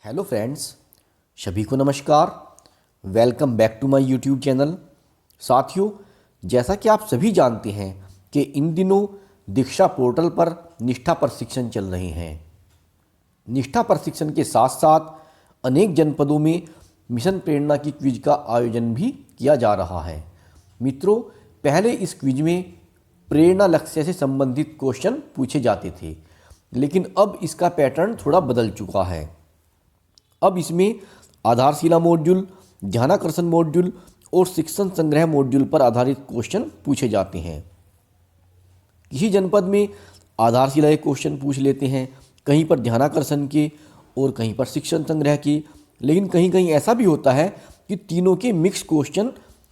Hello friends, सभी को नमस्कार। Welcome back to my YouTube channel. साथियों, जैसा कि आप सभी जानते हैं कि इन दिनों दीक्षा पोर्टल पर निष्ठा प्रशिक्षण चल रहे हैं। निष्ठा प्रशिक्षण के साथ साथ अनेक जनपदों में मिशन प्रेरणा की क्विज का आयोजन भी किया जा रहा है। मित्रों, पहले इस क्विज में प्रेरणा लक्ष्य से संबंधित क्वेश्चन पूछे जाते थे, लेकिन अब इसका पैटर्न थोड़ा बदल चुका है। अब इसमें आधारशिला मॉड्यूल, ध्यानाकर्षण मॉड्यूल और शिक्षण संग्रह मॉड्यूल पर आधारित क्वेश्चन पूछे जाते हैं। किसी जनपद में आधारशिला के क्वेश्चन पूछ लेते हैं, कहीं पर ध्यानाकर्षण के और कहीं पर शिक्षण संग्रह के, लेकिन कहीं कहीं ऐसा भी होता है कि तीनों के मिक्स क्वेश्चन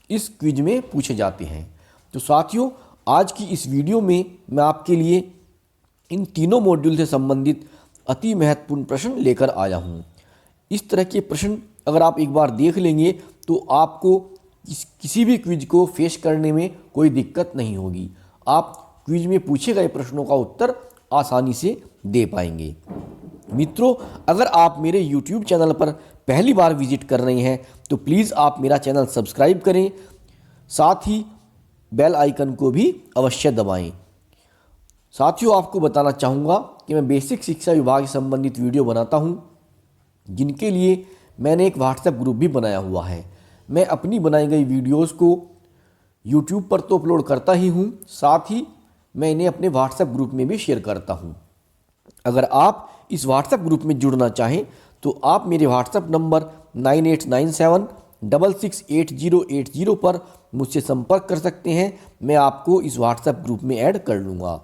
इस क्विज में पूछे जाते हैं। तो साथियों, आज की इस वीडियो में मैं आपके लिए इन तीनों मॉड्यूल से संबंधित अति महत्वपूर्ण प्रश्न लेकर आया हूँ। इस तरह के प्रश्न अगर आप एक बार देख लेंगे तो आपको किसी भी क्विज को फेस करने में कोई दिक्कत नहीं होगी। आप क्विज में पूछे गए प्रश्नों का उत्तर आसानी से दे पाएंगे। मित्रों, अगर आप मेरे YouTube चैनल पर पहली बार विजिट कर रहे हैं तो प्लीज़ आप मेरा चैनल सब्सक्राइब करें, साथ ही बेल आइकन को भी अवश्य दबाएं। साथियों, आपको बताना चाहूँगा कि मैं बेसिक शिक्षा विभाग से संबंधित वीडियो बनाता हूँ, जिनके लिए मैंने एक व्हाट्सएप ग्रुप भी बनाया हुआ है। मैं अपनी बनाई गई वीडियोस को यूट्यूब पर तो अपलोड करता ही हूँ, साथ ही मैं इन्हें अपने व्हाट्सएप ग्रुप में भी शेयर करता हूँ। अगर आप इस व्हाट्सएप ग्रुप में जुड़ना चाहें तो आप मेरे व्हाट्सएप नंबर 9897668080 पर मुझसे संपर्क कर सकते हैं। मैं आपको इस व्हाट्सएप ग्रुप में ऐड कर लूँगा।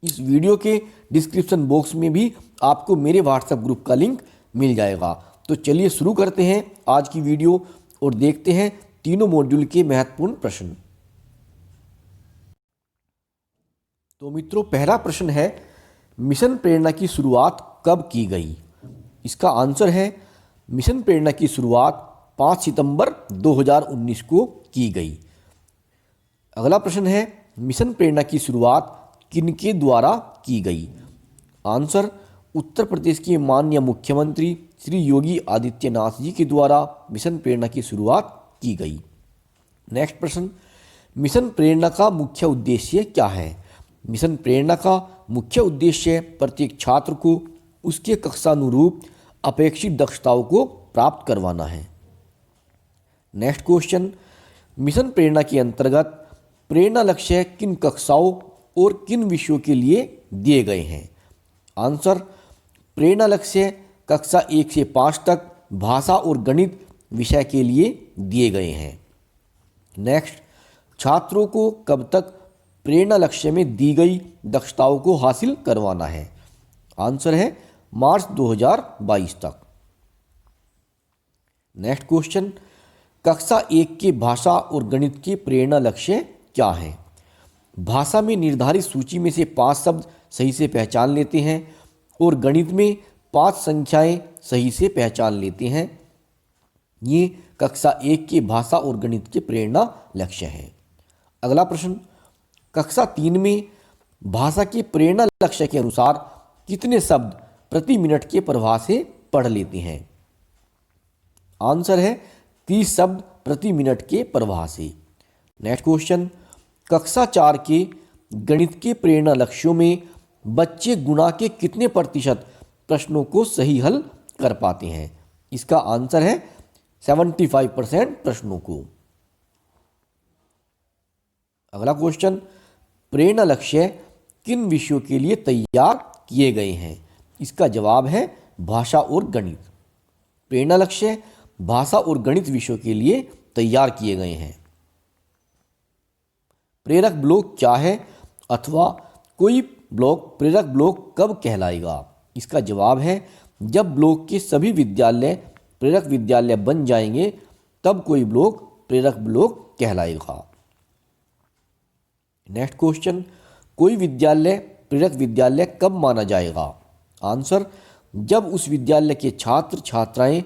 इस वीडियो के डिस्क्रिप्शन बॉक्स में भी आपको मेरे व्हाट्सएप ग्रुप का लिंक मिल जाएगा। तो चलिए शुरू करते हैं आज की वीडियो और देखते हैं तीनों मॉड्यूल के महत्वपूर्ण प्रश्न। तो मित्रों, पहला प्रश्न है, मिशन प्रेरणा की शुरुआत कब की गई? इसका आंसर है मिशन प्रेरणा की शुरुआत 5 सितंबर 2019 को की गई। अगला प्रश्न है, मिशन प्रेरणा की शुरुआत किनके द्वारा की गई? आंसर उत्तर प्रदेश के माननीय मुख्यमंत्री श्री योगी आदित्यनाथ जी के द्वारा मिशन प्रेरणा की शुरुआत की गई। नेक्स्ट प्रश्न, मिशन प्रेरणा का मुख्य उद्देश्य क्या है? मिशन प्रेरणा का मुख्य उद्देश्य प्रत्येक छात्र को उसके कक्षानुरूप अपेक्षित दक्षताओं को प्राप्त करवाना है। नेक्स्ट क्वेश्चन, मिशन प्रेरणा के अंतर्गत प्रेरणा लक्ष्य किन कक्षाओं और किन विषयों के लिए दिए गए हैं? आंसर प्रेरणा लक्ष्य कक्षा 1 से 5 तक भाषा और गणित विषय के लिए दिए गए हैं। नेक्स्ट, छात्रों को कब तक प्रेरणा लक्ष्य में दी गई दक्षताओं को हासिल करवाना है? आंसर है मार्च 2022 तक। नेक्स्ट क्वेश्चन, कक्षा 1 के भाषा और गणित के प्रेरणा लक्ष्य क्या हैं? भाषा में निर्धारित सूची में से 5 शब्द सही से पहचान लेते हैं और गणित में 5 संख्याएं सही से पहचान लेते हैं। ये कक्षा 1 के भाषा और गणित के प्रेरणा लक्ष्य हैं। अगला प्रश्न, कक्षा 3 में भाषा के प्रेरणा लक्ष्य के अनुसार कितने शब्द प्रति मिनट के प्रवाह से पढ़ लेते हैं? आंसर है 30 शब्द प्रति मिनट के प्रवाह से। नेक्स्ट क्वेश्चन, कक्षा 4 के गणित के प्रेरणा लक्ष्यों में बच्चे गुणा के कितने प्रतिशत प्रश्नों को सही हल कर पाते हैं? इसका आंसर है 75% प्रश्नों को। अगला क्वेश्चन, प्रेरणा लक्ष्य किन विषयों के लिए तैयार किए गए हैं? इसका जवाब है भाषा और गणित। प्रेरणा लक्ष्य भाषा और गणित विषयों के लिए तैयार किए गए हैं। प्रेरक ब्लॉक क्या है अथवा कोई ब्लॉक प्रेरक ब्लॉक कब कहलाएगा? इसका जवाब है जब ब्लॉक के सभी विद्यालय प्रेरक विद्यालय बन जाएंगे, तब कोई ब्लॉक प्रेरक ब्लॉक कहलाएगा। नेक्स्ट क्वेश्चन, कोई विद्यालय प्रेरक विद्यालय कब माना जाएगा? आंसर जब उस विद्यालय के छात्र छात्राएं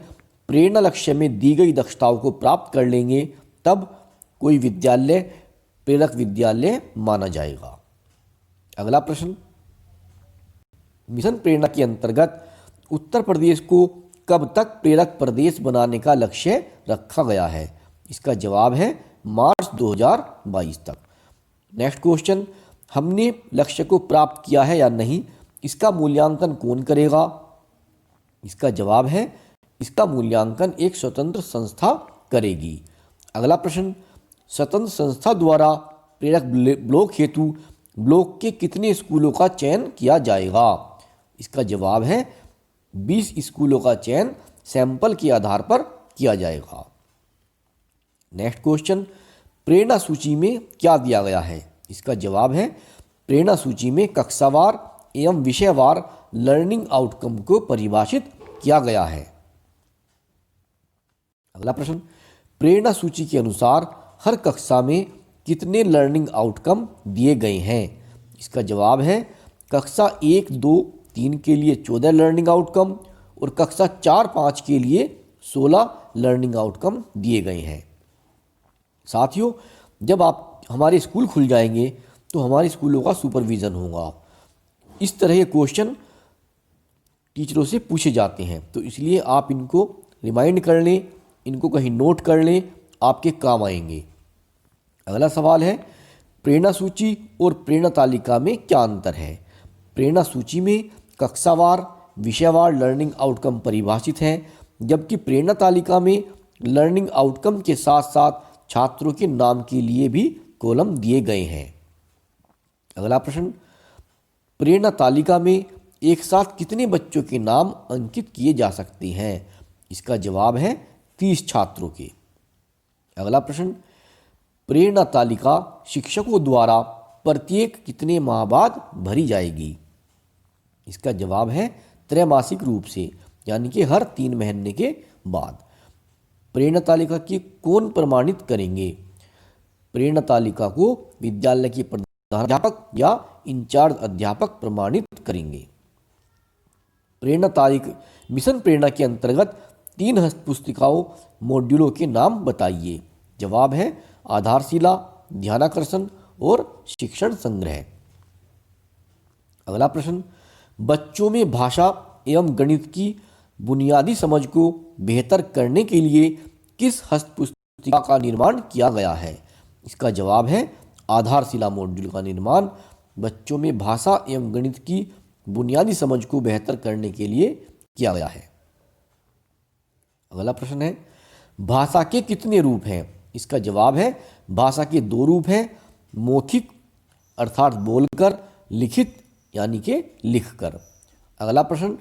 प्रेरणा लक्ष्य में दी गई दक्षताओं को प्राप्त कर लेंगे, तब कोई विद्यालय प्रेरक विद्यालय माना जाएगा। अगला प्रश्न, मिशन प्रेरणा के अंतर्गत उत्तर प्रदेश को कब तक प्रेरक प्रदेश बनाने का लक्ष्य रखा गया है? इसका जवाब है मार्च 2022 तक। नेक्स्ट क्वेश्चन, हमने लक्ष्य को प्राप्त किया है या नहीं, इसका मूल्यांकन कौन करेगा? इसका जवाब है इसका मूल्यांकन एक स्वतंत्र संस्था करेगी। अगला प्रश्न, स्वतंत्र संस्था द्वारा प्रेरक ब्लॉक हेतु ब्लॉक के कितने स्कूलों का चयन किया जाएगा? इसका जवाब है 20 स्कूलों का चयन सैंपल के आधार पर किया जाएगा। नेक्स्ट क्वेश्चन, प्रेरणा सूची में क्या दिया गया है? इसका जवाब है प्रेरणा सूची में कक्षावार एवं विषयवार लर्निंग आउटकम को परिभाषित किया गया है। अगला प्रश्न, प्रेरणा सूची के अनुसार हर कक्षा में कितने लर्निंग आउटकम दिए गए हैं? इसका जवाब है कक्षा 1, 2, 3 के लिए 14 लर्निंग आउटकम और कक्षा 4, 5 के लिए 16 लर्निंग आउटकम दिए गए हैं। साथियों, जब आप हमारे स्कूल खुल जाएंगे तो हमारे स्कूलों का सुपरविज़न होगा। इस तरह के क्वेश्चन टीचरों से पूछे जाते हैं, तो इसलिए आप इनको रिमाइंड कर लें, इनको कहीं नोट कर लें, आपके काम आएंगे। अगला सवाल है, प्रेरणा सूची और प्रेरणा तालिका में क्या अंतर है? प्रेरणा सूची में कक्षावार विषयवार लर्निंग आउटकम परिभाषित हैं, जबकि प्रेरणा तालिका में लर्निंग आउटकम के साथ साथ छात्रों के नाम के लिए भी कॉलम दिए गए हैं। अगला प्रश्न, प्रेरणा तालिका में एक साथ कितने बच्चों के नाम अंकित किए जा सकते हैं? इसका जवाब है 30 छात्रों के। अगला प्रश्न, प्रेरणा तालिका शिक्षकों द्वारा प्रत्येक कितने माह बाद भरी जाएगी? इसका जवाब है त्रैमासिक रूप से, यानी कि हर 3 महीने के बाद। प्रेरणा तालिका की कौन प्रमाणित करेंगे? प्रेरणा तालिका को विद्यालय के प्रधानाध्यापक या इंचार्ज अध्यापक प्रमाणित करेंगे। प्रेरणा तालिका मिशन प्रेरणा के अंतर्गत 3 हस्तपुस्तिकाओं मॉड्यूलों के नाम बताइए। जवाब है आधारशिला, ध्यानाकर्षण और शिक्षण संग्रह। अगला प्रश्न, बच्चों में भाषा एवं गणित की बुनियादी समझ को बेहतर करने के लिए किस हस्तपुस्तिका का निर्माण किया गया है? इसका जवाब है आधारशिला मॉड्यूल का निर्माण बच्चों में भाषा एवं गणित की बुनियादी समझ को बेहतर करने के लिए किया गया है। अगला प्रश्न है, भाषा के कितने रूप हैं? इसका जवाब है भाषा के 2 रूप हैं, मौखिक अर्थात बोलकर, लिखित यानी कि लिखकर। अगला प्रश्न,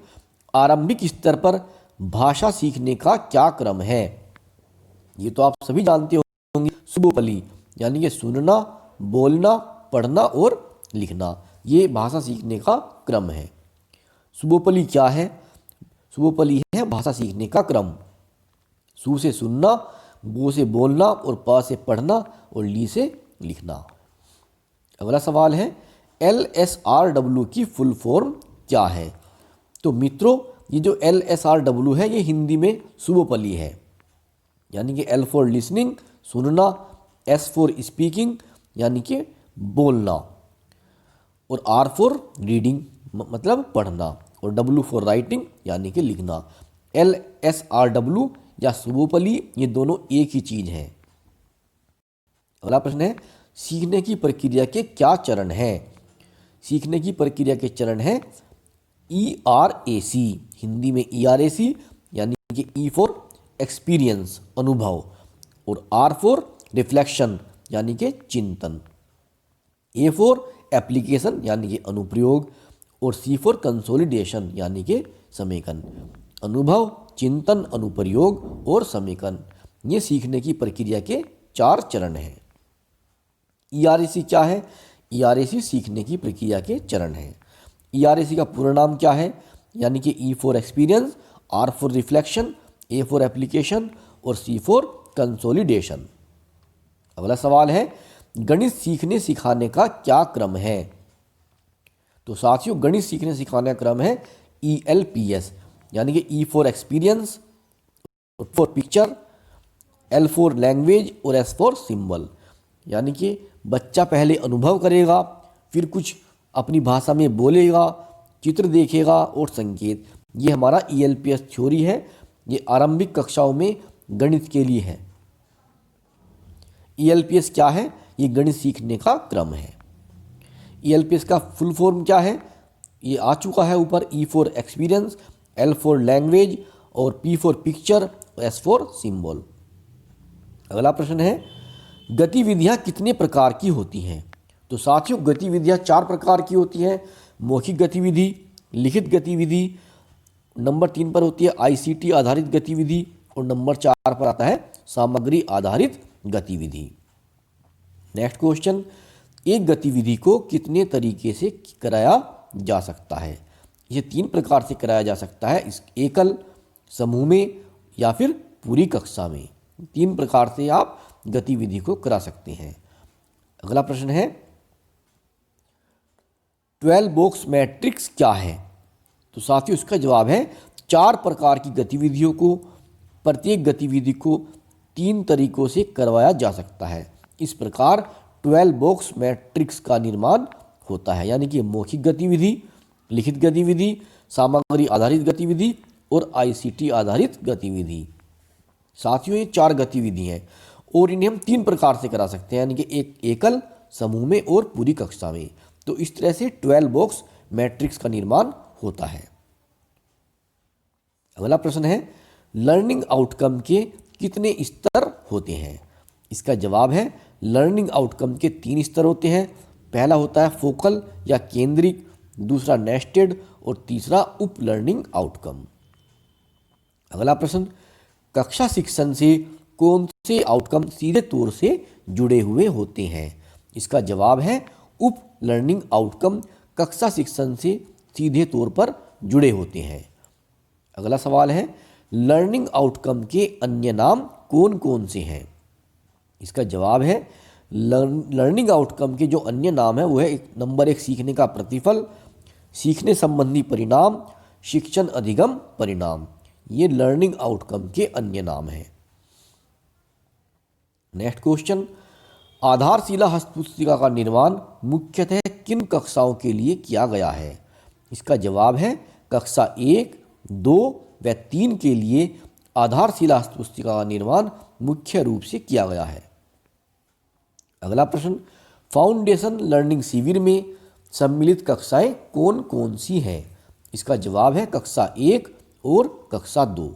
आरंभिक स्तर पर भाषा सीखने का क्या क्रम है? ये तो आप सभी जानते होंगे, सुबोपली यानी कि सुनना, बोलना, पढ़ना और लिखना, ये भाषा सीखने का क्रम है। सुबोपली क्या है? सुबोपली है भाषा सीखने का क्रम। सु से सुनना, बो से बोलना और प से पढ़ना और ली से लिखना। अगला सवाल है, LSRW की फुल फॉर्म क्या है? तो मित्रों, ये जो LSRW है ये हिंदी में सुबोपली है, यानी कि L फॉर लिसनिंग सुनना, S फॉर स्पीकिंग यानी कि बोलना, और R फॉर रीडिंग मतलब पढ़ना, और W फॉर राइटिंग यानी कि लिखना। LSRW या सुबोपली ये दोनों एक ही चीज है। अगला प्रश्न है, सीखने की प्रक्रिया के क्या चरण हैं? सीखने की प्रक्रिया के चरण है ERAC, हिंदी में ERAC यानी कि E फॉर एक्सपीरियंस अनुभव, और R फॉर रिफ्लेक्शन यानी कि चिंतन, A फॉर एप्लीकेशन यानी कि अनुप्रयोग, और C फॉर कंसोलिडेशन यानी कि समेकन। अनुभव, चिंतन, अनुप्रयोग और समेकन, ये सीखने की प्रक्रिया के 4 चरण हैं। ERAC क्या है? ERAC सीखने की प्रक्रिया के चरण हैं। ERAC का पूरा नाम क्या है? यानी कि E for experience, R for reflection, A for application और C फॉर कंसोलिडेशन। अगला सवाल है, गणित सीखने सिखाने का क्या क्रम है? तो साथियों, गणित सीखने सिखाने का क्रम है ELPS, यानी कि E for experience, for picture, L for language और S फॉर सिंबल, यानी कि बच्चा पहले अनुभव करेगा, फिर कुछ अपनी भाषा में बोलेगा, चित्र देखेगा और संकेत, ये हमारा ELPS थ्योरी है, ये आरंभिक कक्षाओं में गणित के लिए है। ELPS क्या है? ये गणित सीखने का क्रम है। ELPS का फुल फॉर्म क्या है? ये आ चुका है ऊपर। E for experience, L for language और P for picture, S for symbol. अगला प्रश्न है, गतिविधियाँ कितने प्रकार की होती हैं? तो साथियों, गतिविधियाँ 4 प्रकार की होती हैं। मौखिक गतिविधि, लिखित गतिविधि, नंबर 3 पर होती है ICT आधारित गतिविधि, और नंबर 4 पर आता है सामग्री आधारित गतिविधि। नेक्स्ट क्वेश्चन, एक गतिविधि को कितने तरीके से कराया जा सकता है? ये 3 प्रकार से कराया जा सकता है, इस एकल, समूह में या फिर पूरी कक्षा में। 3 प्रकार से आप गतिविधि को करा सकते हैं। अगला प्रश्न है, 12 बॉक्स मैट्रिक्स क्या है? तो साथियों, इसका जवाब है 4 प्रकार की गतिविधियों को, प्रत्येक गतिविधि को 3 तरीकों से करवाया जा सकता है। इस प्रकार 12 बॉक्स मैट्रिक्स का निर्माण होता है, यानी कि मौखिक गतिविधि, लिखित गतिविधि, सामग्री आधारित गतिविधि और ICT आधारित गतिविधि। साथियों, ये 4 गतिविधि हैं और इन्हें हम 3 प्रकार से करा सकते हैं, यानी कि एक एकल, समूह में और पूरी कक्षा में। तो इस तरह से 12 बॉक्स मैट्रिक्स का निर्माण होता है। अगला प्रश्न है, लर्निंग आउटकम के कितने स्तर होते हैं? इसका जवाब है, लर्निंग आउटकम के 3 स्तर होते हैं। पहला होता है फोकल या केंद्रित, दूसरा नेस्टेड और तीसरा उप लर्निंग आउटकम। अगला प्रश्न, कक्षा शिक्षण से कौन से आउटकम सीधे तौर से जुड़े हुए होते हैं? इसका जवाब है, उप लर्निंग आउटकम कक्षा शिक्षण से सीधे तौर पर जुड़े होते हैं। अगला सवाल है, लर्निंग आउटकम के अन्य नाम कौन कौन से हैं? इसका जवाब है, लर्निंग आउटकम के जो अन्य नाम है वो है नंबर 1 सीखने का प्रतिफल, सीखने संबंधी परिणाम, शिक्षण अधिगम परिणाम। ये लर्निंग आउटकम के अन्य नाम हैं। नेक्स्ट क्वेश्चन, आधारशिला हस्तपुस्तिका का निर्माण मुख्यतः किन कक्षाओं के लिए किया गया है? इसका जवाब है, कक्षा 1, 2 व 3 के लिए आधारशिला हस्तपुस्तिका का निर्माण मुख्य रूप से किया गया है। अगला प्रश्न, फाउंडेशन लर्निंग शिविर में सम्मिलित कक्षाएं कौन कौन सी हैं? इसका जवाब है, कक्षा 1 और कक्षा 2।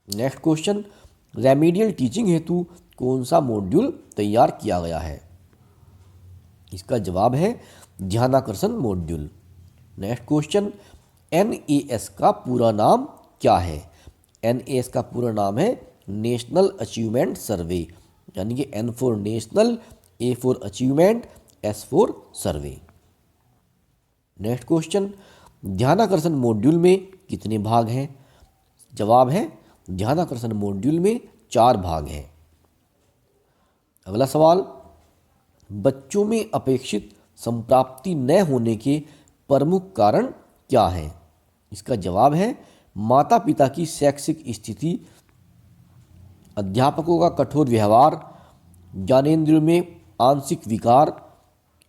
नेक्स्ट क्वेश्चन, रेमेडियल टीचिंग हेतु कौन सा मॉड्यूल तैयार किया गया है? इसका जवाब है, ध्यानाकर्षण मॉड्यूल। नेक्स्ट क्वेश्चन, NAS का पूरा नाम क्या है? NAS का पूरा नाम है नेशनल अचीवमेंट सर्वे, यानी कि N for national, A for achievement, S for survey. Next question, ध्यानाकर्षण मॉड्यूल में कितने भाग हैं? जवाब है, ध्यानाकर्षण मॉड्यूल में 4 भाग हैं। अगला सवाल, बच्चों में अपेक्षित संप्राप्ति न होने के प्रमुख कारण क्या हैं? इसका जवाब है, माता पिता की शैक्षिक स्थिति, अध्यापकों का कठोर व्यवहार, ज्ञानेंद्रियों में आंशिक विकार,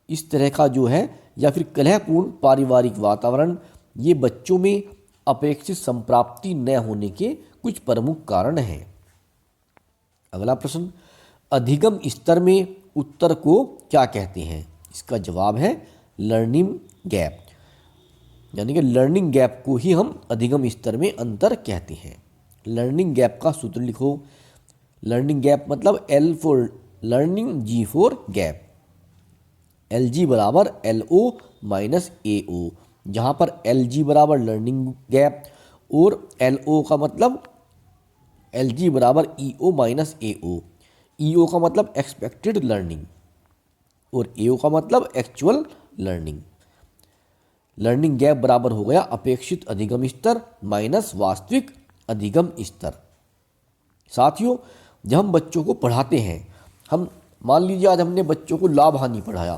इस तरह का जो है, या फिर कलहपूर्ण पारिवारिक वातावरण, ये बच्चों में अपेक्षित संप्राप्ति न होने के कुछ प्रमुख कारण हैं। अगला प्रश्न, अधिगम स्तर में उत्तर को क्या कहते हैं? इसका जवाब है, लर्निंग गैप, यानी कि लर्निंग गैप को ही हम अधिगम स्तर में अंतर कहते हैं। लर्निंग गैप का सूत्र लिखो। लर्निंग गैप मतलब L for learning, G for gap. LG बराबर LO माइनस AO, जहाँ पर LG बराबर लर्निंग गैप और LO का मतलब LG बराबर EO माइनस AO। EO का मतलब एक्सपेक्टेड लर्निंग और AO का मतलब एक्चुअल लर्निंग। लर्निंग गैप बराबर हो गया अपेक्षित अधिगम स्तर माइनस वास्तविक अधिगम स्तर। साथियों, जब हम बच्चों को पढ़ाते हैं, हम मान लीजिए आज हमने बच्चों को लाभ हानि पढ़ाया,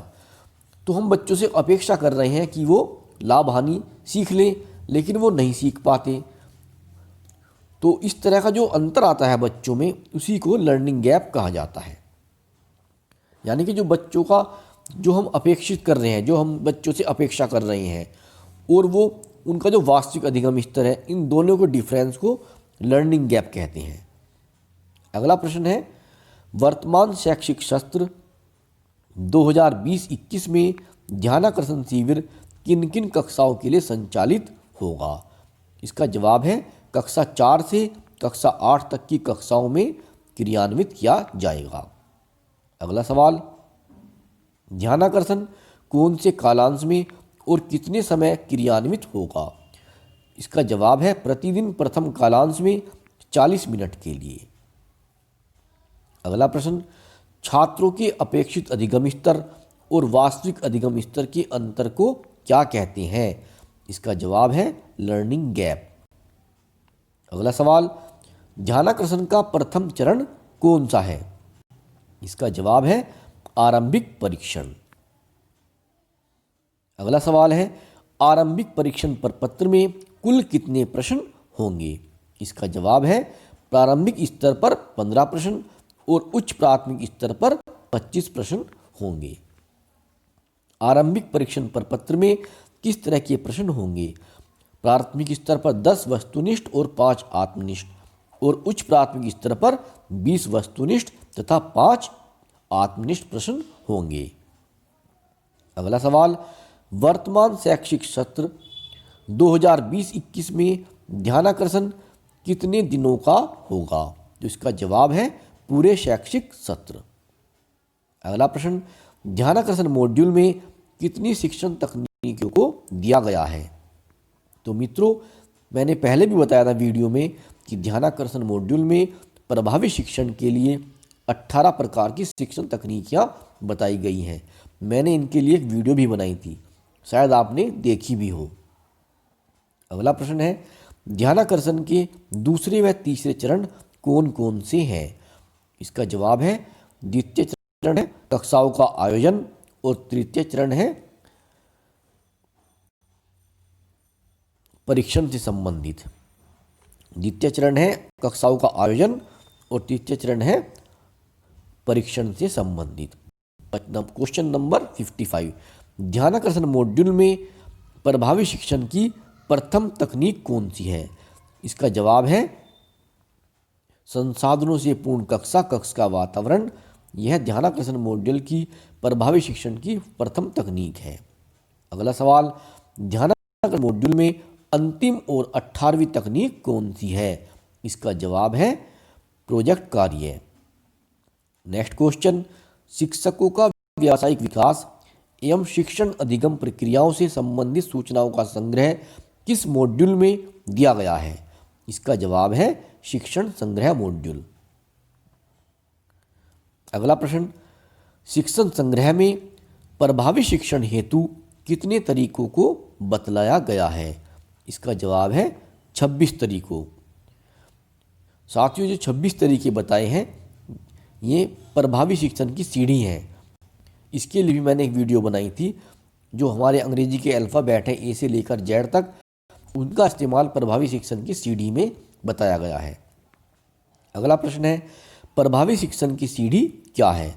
तो हम बच्चों से अपेक्षा कर रहे हैं कि वो लाभ हानि सीख लें, लेकिन वो नहीं सीख पाते। तो इस तरह का जो अंतर आता है बच्चों में, उसी को लर्निंग गैप कहा जाता है। यानी कि जो बच्चों का जो हम अपेक्षित कर रहे हैं, जो हम बच्चों से अपेक्षा कर रहे हैं, और वो उनका जो वास्तविक अधिगम स्तर है, इन दोनों के डिफरेंस को लर्निंग गैप कहते हैं। अगला प्रश्न है, वर्तमान शैक्षिक सत्र 2020-21 में ध्यानाकर्षण शिविर किन किन कक्षाओं के लिए संचालित होगा? इसका जवाब है कक्षा 4 से कक्षा 8 तक की कक्षाओं में क्रियान्वित किया जाएगा। अगला सवाल, ध्यानाकर्षण कौन से कालांश में और कितने समय क्रियान्वित होगा? इसका जवाब है प्रतिदिन प्रथम कालांश में 40 मिनट के लिए। अगला प्रश्न, छात्रों के अपेक्षित अधिगम स्तर और वास्तविक अधिगम स्तर के अंतर को क्या कहते हैं? इसका जवाब है लर्निंग गैप। अगला सवाल, ध्यानाकर्षण का प्रथम चरण कौन सा है? इसका जवाब है आरंभिक परीक्षण। अगला सवाल है, आरंभिक परीक्षण प्रपत्र में कुल कितने प्रश्न होंगे? इसका जवाब है प्रारंभिक स्तर पर 15 प्रश्न और उच्च प्राथमिक स्तर पर 25 प्रश्न होंगे। आरंभिक परीक्षण प्रपत्र में किस तरह के प्रश्न होंगे? प्राथमिक स्तर पर 10 वस्तुनिष्ठ और 5 आत्मनिष्ठ और उच्च प्राथमिक स्तर पर 20 वस्तुनिष्ठ तथा 5 आत्मनिष्ठ प्रश्न होंगे। अगला सवाल, वर्तमान शैक्षिक सत्र 2020-21 में ध्यानाकर्षण कितने दिनों का होगा? तो इसका जवाब है पूरे शैक्षिक सत्र। अगला प्रश्न, ध्यानाकर्षण मॉड्यूल में कितनी शिक्षण तकनीकों को दिया गया है? तो मित्रों, मैंने पहले भी बताया था वीडियो में कि ध्यानाकर्षण मॉड्यूल में प्रभावी शिक्षण के लिए 18 प्रकार की शिक्षण तकनीकियाँ बताई गई हैं। मैंने इनके लिए एक वीडियो भी बनाई थी, शायद आपने देखी भी हो। अगला प्रश्न है, ध्यानाकर्षण के दूसरे व तीसरे चरण कौन कौन से हैं? इसका जवाब है द्वितीय चरण है कक्षाओं का आयोजन और तृतीय चरण है परीक्षण से संबंधित। द्वितीय चरण है कक्षाओं का आयोजन और तृतीय चरण है परीक्षण से संबंधित। क्वेश्चन नंबर 55, ध्यानाकर्षण मॉड्यूल में प्रभावी शिक्षण की प्रथम तकनीक कौन सी है? इसका जवाब है संसाधनों से पूर्ण कक्षा का वातावरण। यह ध्यानाकर्षण मॉड्यूल की प्रभावी शिक्षण की प्रथम तकनीक है। अगला सवाल, ध्यानाकर्षण मॉड्यूल में अंतिम और 18वीं तकनीक कौन सी है? इसका जवाब है प्रोजेक्ट कार्य। नेक्स्ट क्वेश्चन, शिक्षकों का व्यावसायिक विकास एवं शिक्षण अधिगम प्रक्रियाओं से संबंधित सूचनाओं का संग्रह किस मॉड्यूल में दिया गया है? इसका जवाब है शिक्षण संग्रह मॉड्यूल। अगला प्रश्न, शिक्षण संग्रह में प्रभावी शिक्षण हेतु कितने तरीकों को बतलाया गया है? इसका जवाब है 26 तरीकों। साथियों, जो 26 तरीके बताए हैं ये प्रभावी शिक्षण की सीढ़ी है। इसके लिए भी मैंने एक वीडियो बनाई थी। जो हमारे अंग्रेजी के अल्फ़ाबेट हैं ए से लेकर जेड तक, उनका इस्तेमाल प्रभावी शिक्षण की सीढ़ी में बताया गया है। अगला प्रश्न है, प्रभावी शिक्षण की सीढ़ी क्या है?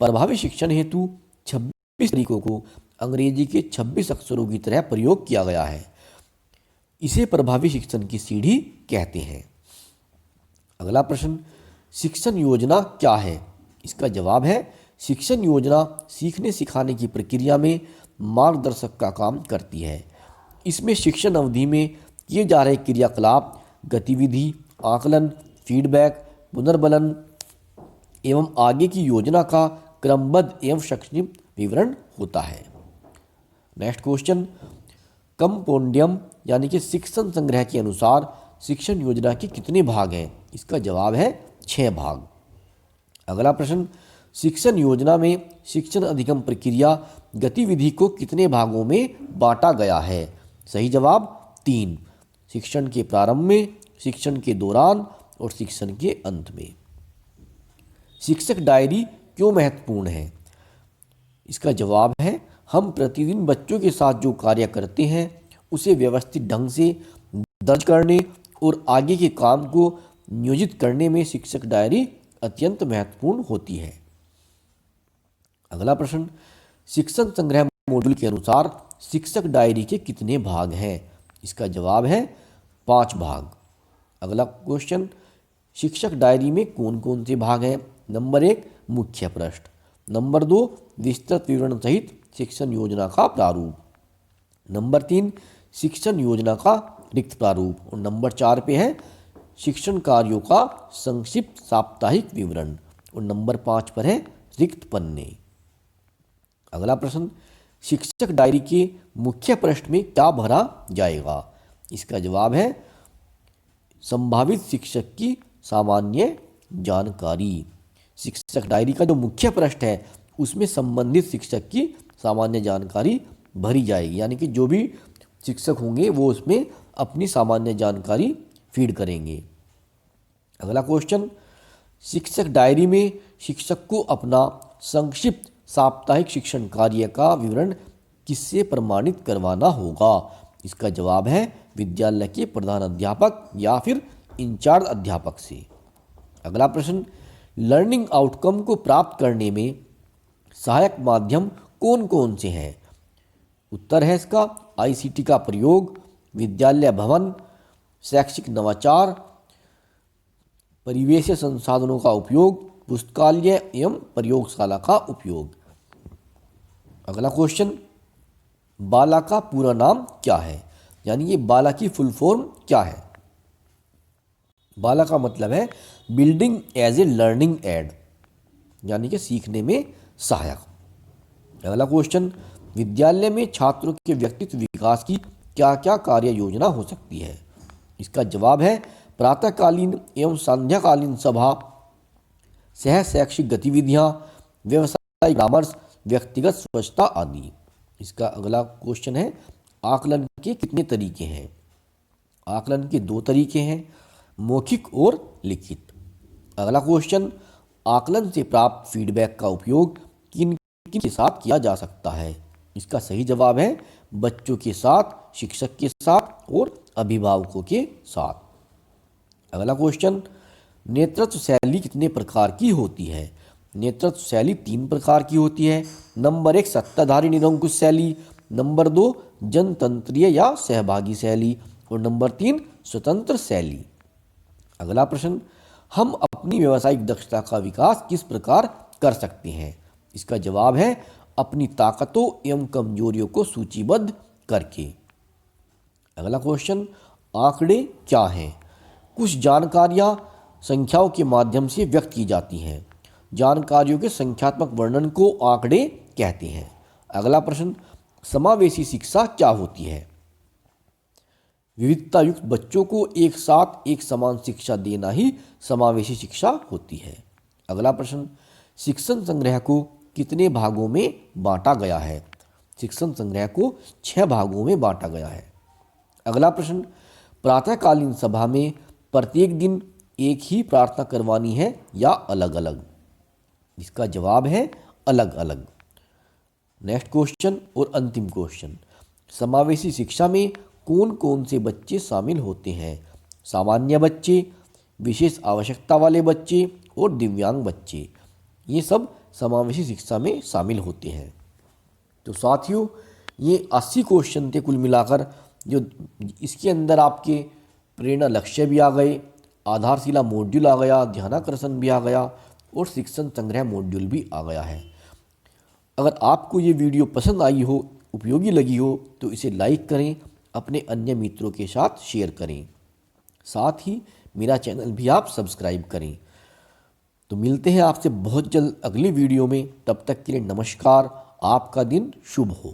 प्रभावी शिक्षण हेतु 26 तरीकों को अंग्रेजी के 26 अक्षरों की तरह प्रयोग किया गया है। इसे प्रभावी शिक्षण की सीढ़ी कहते हैं। अगला प्रश्न, शिक्षण योजना क्या है? इसका जवाब है शिक्षण योजना सीखने सिखाने की प्रक्रिया में मार्गदर्शक का काम करती है। इसमें शिक्षण अवधि में किए जा रहे क्रियाकलाप, गतिविधि, आकलन, फीडबैक, पुनर्बलन एवं आगे की योजना का क्रमबद्ध एवं संक्षिप्त विवरण होता है। नेक्स्ट क्वेश्चन, कंपोंडियम यानी कि शिक्षण संग्रह के अनुसार शिक्षण योजना के कितने भाग हैं? इसका जवाब है 6 भाग। अगला प्रश्न, शिक्षण योजना में शिक्षण अधिगम प्रक्रिया गतिविधि को कितने भागों में बांटा गया है? सही जवाब 3। शिक्षण के प्रारंभ में, शिक्षण के दौरान और शिक्षण के अंत में। शिक्षक डायरी क्यों महत्वपूर्ण है? इसका जवाब है हम प्रतिदिन बच्चों के साथ जो कार्य करते हैं उसे व्यवस्थित ढंग से दर्ज करने और आगे के काम को नियोजित करने में शिक्षक डायरी अत्यंत महत्वपूर्ण होती है। अगला प्रश्न, शिक्षण संग्रह मॉड्यूल के अनुसार शिक्षक डायरी के कितने भाग हैं? इसका जवाब है 5 भाग। अगला क्वेश्चन, शिक्षक डायरी में कौन कौन से भाग हैं? नंबर 1 मुख्य पृष्ठ, नंबर 2 विस्तृत विवरण सहित शिक्षण योजना का प्रारूप, नंबर 3 शिक्षण योजना का रिक्त प्रारूप, और नंबर 4 पे है शिक्षण कार्यों का संक्षिप्त साप्ताहिक विवरण, और नंबर 5 पर है रिक्त पन्ने। अगला प्रश्न, शिक्षक डायरी के मुख्य पृष्ठ में क्या भरा जाएगा? इसका जवाब है संभावित शिक्षक की सामान्य जानकारी। शिक्षक डायरी का जो मुख्य पृष्ठ है उसमें संबंधित शिक्षक की सामान्य जानकारी भरी जाएगी, यानी कि जो भी शिक्षक होंगे वो उसमें अपनी सामान्य जानकारी फीड करेंगे। अगला क्वेश्चन, शिक्षक डायरी में शिक्षक को अपना संक्षिप्त साप्ताहिक शिक्षण कार्य का विवरण किससे प्रमाणित करवाना होगा? इसका जवाब है विद्यालय के प्रधान अध्यापक या फिर इंचार्ज अध्यापक से। अगला प्रश्न, लर्निंग आउटकम को प्राप्त करने में सहायक माध्यम कौन कौन से हैं? उत्तर है इसका आईसीटी का प्रयोग, विद्यालय भवन, शैक्षिक नवाचार, परिवेश संसाधनों का उपयोग, पुस्तकालय एवं प्रयोगशाला का उपयोग। अगला क्वेश्चन, बाला का पूरा नाम क्या है? यानी ये बाला की फुल फॉर्म क्या है? बाला का मतलब है building as a learning aid, यानी कि सीखने में सहायक। अगला क्वेश्चन, विद्यालय में छात्रों के व्यक्तित्व विकास की क्या क्या कार्य योजना हो सकती है? इसका जवाब है प्रातःकालीन एवं संध्याकालीन सभा, सह शैक्षिक गतिविधियाँ, व्यवसायिक परामर्श, व्यक्तिगत स्वच्छता आदि। इसका अगला क्वेश्चन है आकलन के कितने तरीके हैं? आकलन के 2 तरीके हैं, मौखिक और लिखित। अगला क्वेश्चन, आकलन से प्राप्त फीडबैक का उपयोग किन किन के साथ किया जा सकता है? इसका सही जवाब है बच्चों के साथ, शिक्षक के साथ और अभिभावकों के साथ। अगला क्वेश्चन, नेतृत्व शैली कितने प्रकार की होती है? नेतृत्व शैली 3 प्रकार की होती है। नंबर 1 सत्ताधारी निरंकुश शैली, नंबर 2 जनतंत्रीय या सहभागी शैली, और नंबर 3 स्वतंत्र शैली। अगला प्रश्न, हम अपनी व्यावसायिक दक्षता का विकास किस प्रकार कर सकते हैं? इसका जवाब है अपनी ताकतों एवं कमजोरियों को सूचीबद्ध करके। अगला क्वेश्चन, आंकड़े क्या हैं? कुछ जानकारियां संख्याओं के माध्यम से व्यक्त की जाती हैं। जानकारियों के संख्यात्मक वर्णन को आंकड़े कहते हैं। अगला प्रश्न, समावेशी शिक्षा क्या होती है? विविधता युक्त बच्चों को एक साथ एक समान शिक्षा देना ही समावेशी शिक्षा होती है। अगला प्रश्न, शिक्षण संग्रह को कितने भागों में बांटा गया है? शिक्षण संग्रह को 6 भागों में बांटा गया है। अगला प्रश्न, प्रातःकालीन सभा में प्रत्येक दिन एक ही प्रार्थना करवानी है या अलग अलग? इसका जवाब है अलग अलग। नेक्स्ट क्वेश्चन और अंतिम क्वेश्चन, समावेशी शिक्षा में कौन कौन से बच्चे शामिल होते हैं? सामान्य बच्चे, विशेष आवश्यकता वाले बच्चे और दिव्यांग बच्चे, ये सब समावेशी शिक्षा में शामिल होते हैं। तो साथियों, ये 80 क्वेश्चन थे कुल मिलाकर, जो इसके अंदर आपके प्रेरणा लक्ष्य भी आ गए, आधारशिला मॉड्यूल आ गया, ध्यानाकर्षण भी आ गया और शिक्षण संग्रह मॉड्यूल भी आ गया है। अगर आपको ये वीडियो पसंद आई हो, उपयोगी लगी हो, तो इसे लाइक करें, अपने अन्य मित्रों के साथ शेयर करें, साथ ही मेरा चैनल भी आप सब्सक्राइब करें। तो मिलते हैं आपसे बहुत जल्द अगली वीडियो में, तब तक के लिए नमस्कार, आपका दिन शुभ हो।